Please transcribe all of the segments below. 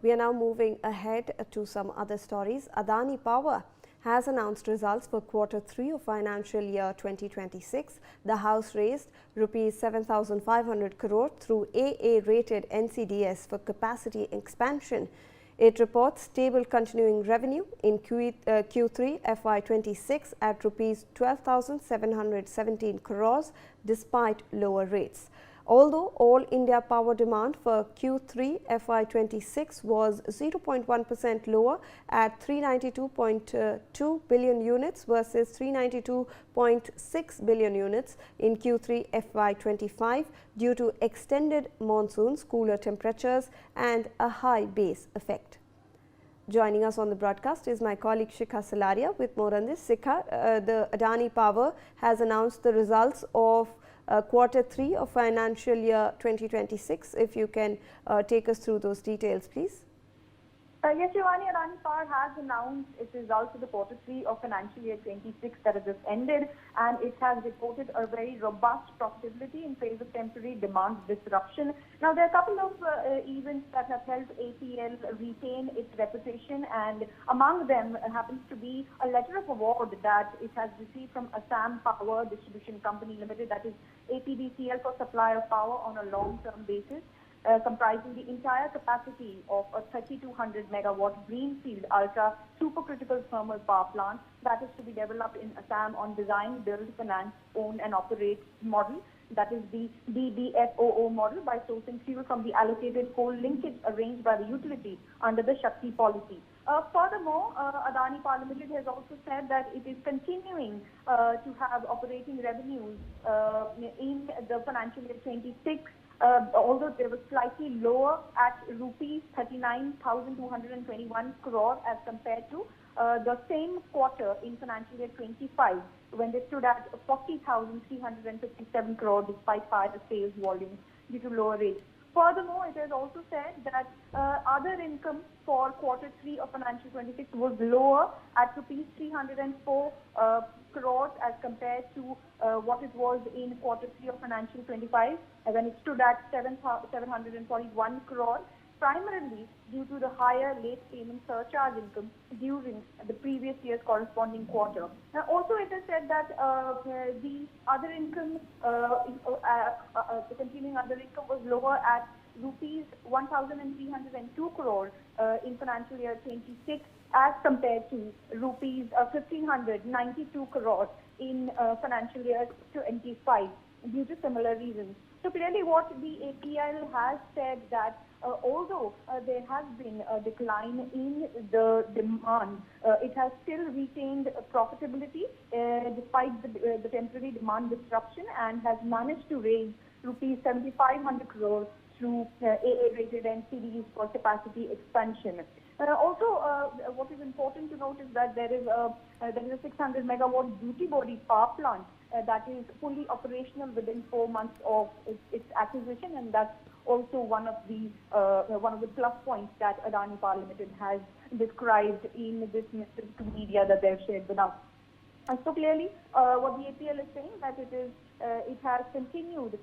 We are now moving ahead to some other stories. Adani Power has announced results for Q3 of financial year 2026. The House raised Rs 7,500 crore through AA-rated NCDs for capacity expansion. It reports stable continuing revenue in Q3FY26 at Rs 12,717 crores despite lower rates. Although all India power demand for Q3FY26 was 0.1% lower at 392.2 billion units versus 392.6 billion units in Q3FY25 due to extended monsoons, cooler temperatures and a high base effect. Joining us on the broadcast is my colleague Shikha Salaria with more on this. Shikha, the Adani Power has announced the results of Q3 of financial year 2026. If you can take us through those details, please. Yes, Shivani, Adani Power has announced its results for the Q3 of financial year 26 that has just ended, and it has reported a very robust profitability in face of temporary demand disruption. Now, there are a couple of events that have helped APL retain its reputation, and among them happens to be a letter of award that it has received from Assam Power Distribution Company Limited, that is APDCL, for supply of power on a long-term basis. Comprising the entire capacity of a 3,200 megawatt greenfield ultra supercritical thermal power plant that is to be developed in Assam on design, build, finance, own and operate model, that is the DBFOO model, by sourcing fuel from the allocated coal linkage arranged by the utility under the Shakti policy. Furthermore, Adani Power Limited has also said that it is continuing to have operating revenues in the financial year 26. Although they were slightly lower at rupees 39,221 crore as compared to the same quarter in financial year 25, when they stood at 40,357 crore despite higher sales volumes due to lower rates. Furthermore, it has also said that other income for Q3 of financial 26 was lower at rupees 304 crores as compared to what it was in Q3 of financial 25, when it stood at 741 crores, primarily due to the higher late payment surcharge income during the previous year's corresponding quarter. Now, also it is said that the other income, the continuing other income was lower at rupees 1,302 crore in financial year 26 as compared to rupees 1,592 crore in financial year 25 due to similar reasons. So clearly what the APL has said that although there has been a decline in the demand, it has still retained profitability despite the temporary demand disruption, and has managed to raise rupees 7,500 crores through AA-rated NCDs for capacity expansion. Also, what is important to note is that there is a 600 megawatt duty body power plant that is fully operational within 4 months of its acquisition, and that's also one of the plus points that Adani Power Limited has described in this message to media that they've shared with us. And so clearly, what the APL is saying that it has continued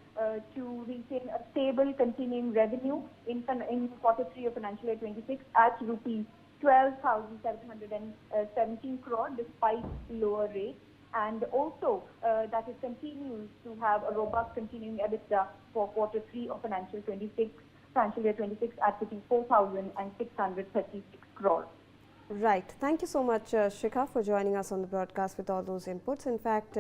to retain a stable continuing revenue in Q3 of financial year 26 at rupees 12,717 crore despite lower rates, and also that it continues to have a robust continuing EBITDA for Q3 of financial year 26 at 4,636 crore. Right. Thank you so much, Shikha, for joining us on the broadcast with all those inputs. In fact,